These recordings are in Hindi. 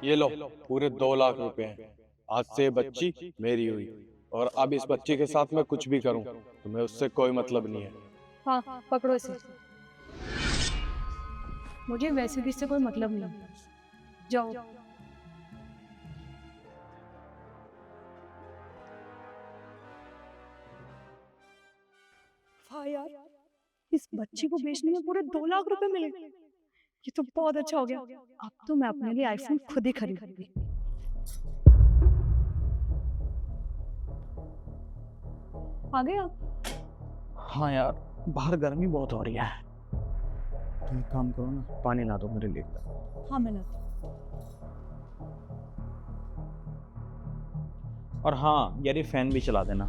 ये लो, पूरे 2 लाख रुपए हैं। आज से ये बच्ची मेरी हुई, और अब इस बच्ची के साथ मैं कुछ भी करूं, तुम्हें उससे कोई मतलब नहीं है। हाँ, पकड़ो इसे। मुझे वैसे भी इससे कोई मतलब नहीं है। जाओ। हाँ यार, इस बच्ची को बेचने में पूरे 2 लाख रुपए मिले। ये तो बहुत अच्छा हो गया। अब तो मैं अपने लिए आईफोन खुद ही खरीदूंगी। आ गए आप? हाँ यार, बाहर गर्मी बहुत हो रही है। तुम एक काम करो ना, पानी ला दो मेरे लिए। हाँ, मैं लाती हूँ। और हाँ यार, ये फैन भी चला देना।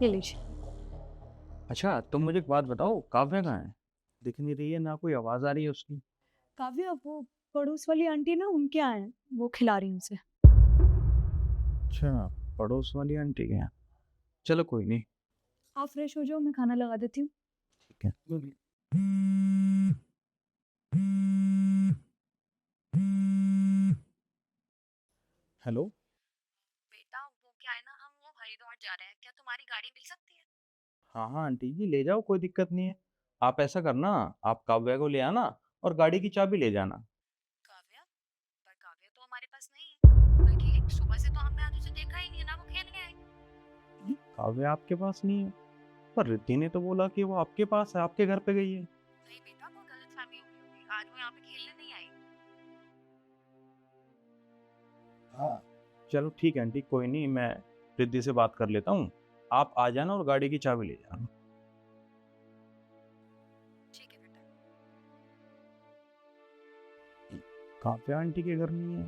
ये लीजिए। अच्छा, तुम मुझे एक बात बताओ, काव्या कहाँ है? दिख नहीं रही है, ना कोई आवाज आ रही है उसकी। काव्या, वो पड़ोस वाली आंटी ना, उनके यहाँ है, वो खिला रही हैं उसे। अच्छा, पड़ोस वाली आंटी के यहाँ। चलो कोई नहीं। आप फ्रेश हो जाओ, मैं खाना लगा देती हूँ। ठीक है। हेलो। बेटा, वो क्या है ना, हम वो हरिद्वार जा रहे हैं, क्या तुम्हारी गाड़ी मिल सकती है? हाँ हाँ आंटी जी, ले जाओ, कोई दिक्कत नहीं है। आप ऐसा करना, आप काव्या को ले आना और गाड़ी की चाबी ले जाना। काव्या? पर काव्या तो हमारे पास नहीं है, बल्कि सुबह से तो हमने आज उसे देखा ही नहीं है ना, वो खेलने आई। काव्या आपके पास नहीं है? पर रिद्धि ने तो बोला कि वो आपके पास है, आपके घर पे गई है। नहीं बेटा, कोई गलतफहमी हुई होगी, आज वो यहाँ पे खेलने नहीं आई। हाँ। चलो ठीक है आंटी, कोई नहीं, मैं रिद्धि से बात कर लेता हूँ। आप आ जाना और गाड़ी की चाबी ले जाना। ठीक है बेटा। काव्या आंटी के घर नहीं है,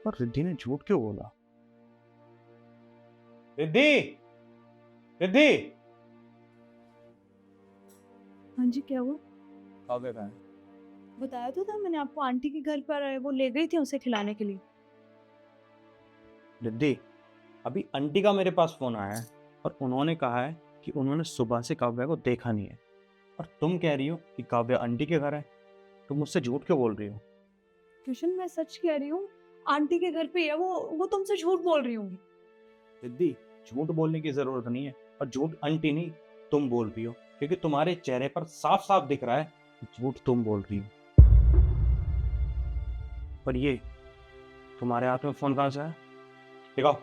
पर रिद्धि ने झूठ क्यों बोला? रिद्धि, रिद्धि। हाँ जी, क्या हुआ? काव्या कहाँ है? बताया तो था मैंने आपको, आंटी के घर पर वो ले गई थी उसे खिलाने के लिए। रिद्धि, अभी आंटी का मेरे पास फोन आया है और उन्होंने कहा है कि उन्होंने सुबह से काव्या को देखा नहीं है। और तुम कह रही हो कि काव्या आंटी के घर है। तुम मुझसे झूठ क्यों बोल रही हो? कृष्ण, मैं सच कह रही हूँ, आंटी के घर पे ही है वो तुमसे झूठ बोल रही होंगी। रिद्धि, झूठ बोलने की जरूरत नहीं है, और झूठ आंटी नहीं, तुम बोल रही हो, क्योंकि तुम्हारे चेहरे पर साफ साफ दिख रहा है कि झूठ तुम बोल रही हो। पर ये तुम्हारे हाथ में फोन कहां से है? दिखाओ।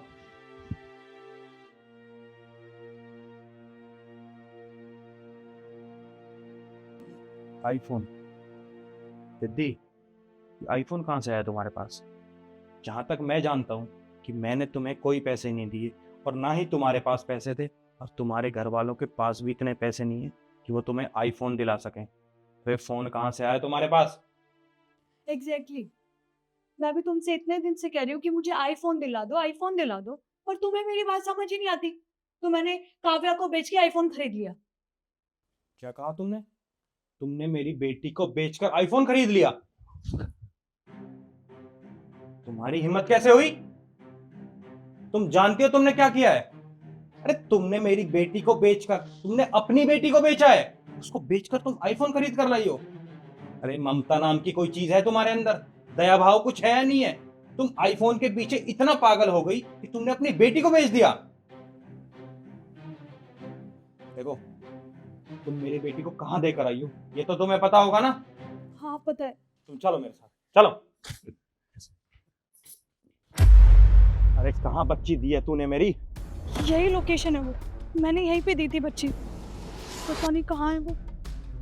आईफोन। रिद्धि, आईफोन कहां से आया तुम्हारे पास? जहां तक मैं जानता हूं कि मैंने तुम्हें कोई पैसे नहीं दिए, और ना ही तुम्हारे पास पैसे थे, और तुम्हारे घर वालों के पास भी इतने पैसे नहीं है कि वो तुम्हें आईफोन दिला सकें। तो ये फोन कहां से आया तुम्हारे पास? Exactly exactly. मैं भी तुमसे इतने दिन से कह रही हूँ कि मुझे आईफोन दिला दो, आईफोन दिला दो, पर तुम्हें मेरी बात समझ ही नहीं आती। तो मैंने काव्या को बेच के आईफोन खरीद लिया। क्या कहा तुमने? तुमने मेरी बेटी को बेचकर आईफोन खरीद लिया? तुम्हारी हिम्मत कैसे हुई? तुम जानती हो तुमने क्या किया है? अरे तुमने मेरी बेटी को बेचकर, तुमने अपनी बेटी को बेचा है, उसको बेचकर तुम आईफोन खरीद कर लाई हो। अरे ममता नाम की कोई चीज है तुम्हारे अंदर? दया भाव कुछ है या नहीं है? तुम आईफोन के पीछे इतना पागल हो गई कि तुमने अपनी बेटी को बेच दिया। देखो, तुम मेरी बेटी को कहां देकर आई हो, ये तो तुम्हें पता होगा ना? हाँ, पता है। तुम चलो मेरे साथ, चलो। अरे कहां बच्ची दी है तूने मेरी? यही लोकेशन है वो, मैंने यहीं पे दी थी बच्ची। पता नहीं कहाँ है वो,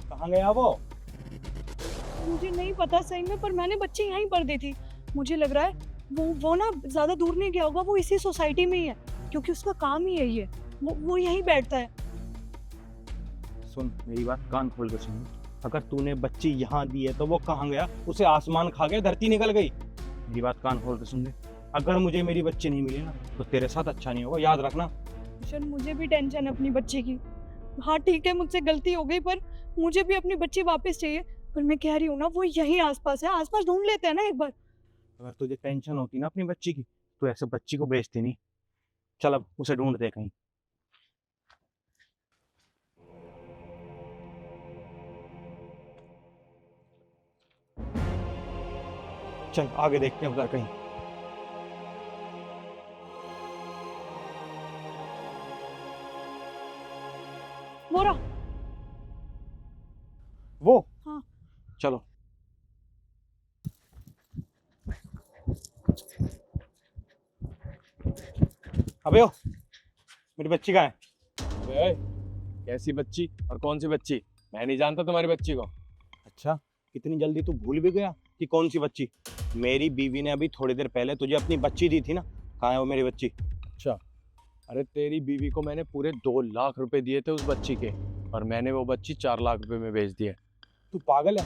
कहां गया वो? मुझे नहीं पता सही में, पर मैंने बच्ची यहीं पर दी थी। मुझे लग रहा है वो ना ज्यादा दूर नहीं गया होगा, वो इसी सोसाइटी में ही है, क्योंकि उसका काम ही यही है। वो यहीं बैठता है। सुन मेरी बात कान खोल के सुन। अगर तूने बच्ची यहाँ दी है तो वो कहाँ गया? उसे आसमान खा गया, धरती निकल गई? मेरी बात कान खोल के सुन ले। अगर मुझे मेरी बच्ची नहीं मिली ना, तो तेरे साथ अच्छा नहीं होगा, याद रखना। किशन, मुझे भी टेंशन है अपनी बच्ची की। हाँ ठीक है, मुझसे गलती हो गई, पर मुझे भी अपनी बच्ची वापस चाहिए। पर मैं कह रही हूँ ना, वो यहीं आसपास है, आसपास ढूंढ लेते हैं ना एक बार। अगर तुझे टेंशन होती ना अपनी बच्ची की, तो ऐसे बच्ची को बेचती नहीं। चल अब उसे ढूंढ दे कहीं। चल आगे देखते हैं उधर कहीं। वो रहा। वो हाँ। चलो। अबे ओ, मेरी बच्ची कहाँ है? अबे, कैसी बच्ची और कौन सी बच्ची? मैं नहीं जानता तुम्हारी बच्ची को। अच्छा, इतनी जल्दी तू भूल भी गया कि कौन सी बच्ची? मेरी बीवी ने अभी थोड़ी देर पहले तुझे अपनी बच्ची दी थी ना, कहाँ है वो मेरी बच्ची? अच्छा, अरे तेरी बीवी को मैंने पूरे 2 लाख रुपए दिए थे उस बच्ची के, और मैंने वो बच्ची 4 लाख रुपए में बेच दी है। तू पागल है?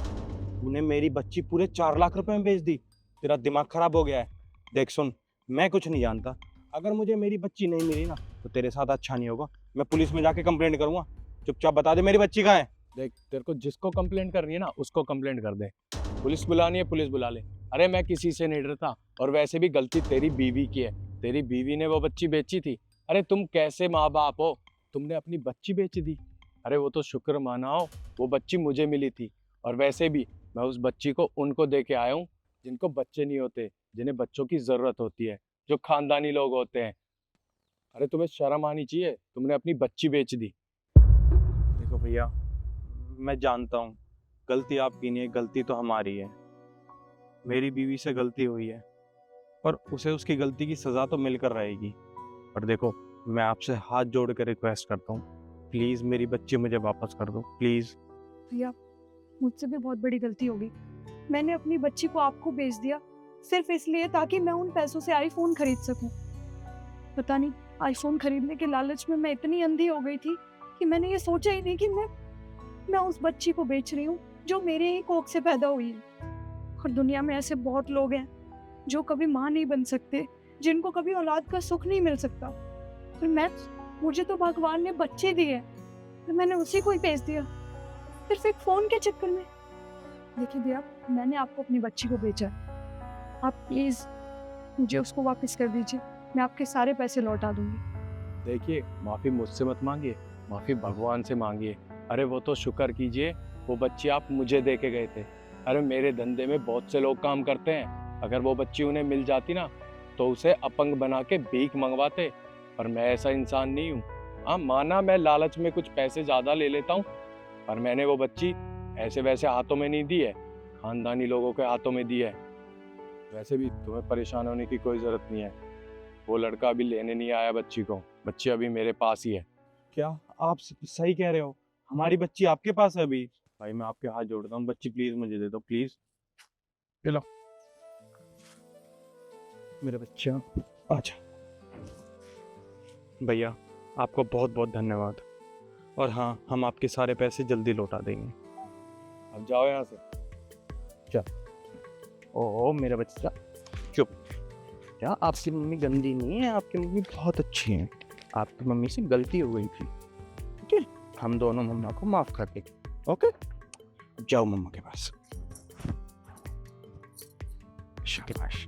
तूने मेरी बच्ची पूरे 4 लाख रुपए में बेच दी? तेरा दिमाग खराब हो गया है। देख सुन, मैं कुछ नहीं जानता, अगर मुझे मेरी बच्ची नहीं मिली ना तो तेरे साथ अच्छा नहीं होगा। मैं पुलिस में जाके कंप्लेंट करूंगा। चुपचाप बता दे मेरी बच्ची कहाँ है। देख, तेरे को जिसको कंप्लेंट करनी है ना उसको कंप्लेंट कर दे। पुलिस बुलानी है पुलिस बुला ले। अरे मैं किसी से नहीं डरता, और वैसे भी गलती तेरी बीवी की है। तेरी बीवी ने वो बच्ची बेची थी। अरे तुम कैसे माँ बाप हो, तुमने अपनी बच्ची बेच दी। अरे वो तो शुक्र मनाओ, वो बच्ची मुझे मिली थी। और वैसे भी मैं उस बच्ची को उनको दे के आया हूँ जिनको बच्चे नहीं होते, जिन्हें बच्चों की जरूरत होती है, जो खानदानी लोग होते हैं। अरे तुम्हें शर्म आनी चाहिए, तुमने अपनी बच्ची बेच दी। देखो भैया, मैं जानता हूँ गलती आपकी नहीं है, गलती तो हमारी है। मेरी बीवी से गलती हुई है, पर उसे उसकी गलती की सज़ा तो मिलकर रहेगी। पर देखो, मैं आपसे हाथ जोड़ कर रिक्वेस्ट करता हूँ, प्लीज़ मेरी बच्ची मुझे वापस कर दो, प्लीज़। भैया, मुझसे भी बहुत बड़ी गलती हो गई। मैंने अपनी बच्ची को आपको बेच दिया सिर्फ इसलिए ताकि मैं उन पैसों से आईफोन खरीद सकूं। पता नहीं, आईफोन खरीदने के लालच में मैं इतनी अंधी हो गई थी कि मैंने ये सोचा ही नहीं कि मैं उस बच्ची को बेच रही हूँ जो मेरे ही कोख से पैदा हुई है। और दुनिया में ऐसे बहुत लोग हैं जो कभी माँ नहीं बन सकते, जिनको कभी औलाद का सुख नहीं मिल सकता। पर मुझे तो भगवान ने बच्चे दिए, तो मैंने उसी को ही बेच दिया सिर्फ एक फोन के चक्कर में। देखिए भैया, मैंने आपको अपनी बच्ची को बेचा है। आप प्लीज मुझे उसको वापस कर दीजिए, मैं आपके सारे पैसे लौटा दूंगी। देखिए, माफ़ी मुझसे मत मांगिए, माफ़ी भगवान से मांगिए। अरे वो तो शुक्र कीजिए, वो बच्ची आप मुझे दे के गए थे। अरे मेरे धंधे में बहुत से लोग काम करते हैं, अगर वो बच्ची उन्हें मिल जाती ना तो उसे अपंग बना के भीख मंगवाते। पर मैं ऐसा इंसान नहीं हूँ। हाँ माना मैं लालच में कुछ पैसे ज़्यादा ले लेता हूँ, पर मैंने वो बच्ची ऐसे वैसे हाथों में नहीं दी है, खानदानी लोगों के हाथों में दी है। वैसे भी तुम्हें परेशान होने की कोई ज़रूरत नहीं है। वो लड़का अभी लेने नहीं आया बच्ची को, बच्ची अभी मेरे पास ही है। क्या आप सही कह रहे हो? हमारी बच्ची आपके पास है अभी? भाई मैं आपके हाथ जोड़ता हूँ, बच्ची प्लीज मुझे दे दो, प्लीज। चलो मेरे बच्चा, अच्छा भैया, आपको बहुत बहुत धन्यवाद। और हाँ, हम आपके सारे पैसे जल्दी लौटा देंगे। अब जाओ यहाँ से। ओह मेरा बच्चा, चुप। क्या आपकी मम्मी गंदी नहीं है, आपकी मम्मी बहुत अच्छी है। आपकी मम्मी से गलती हो गई थी, ठीक है? हम दोनों मम्मा को माफ कर देंगे, ओके? जाओ मम्मा के पास, शाबाश।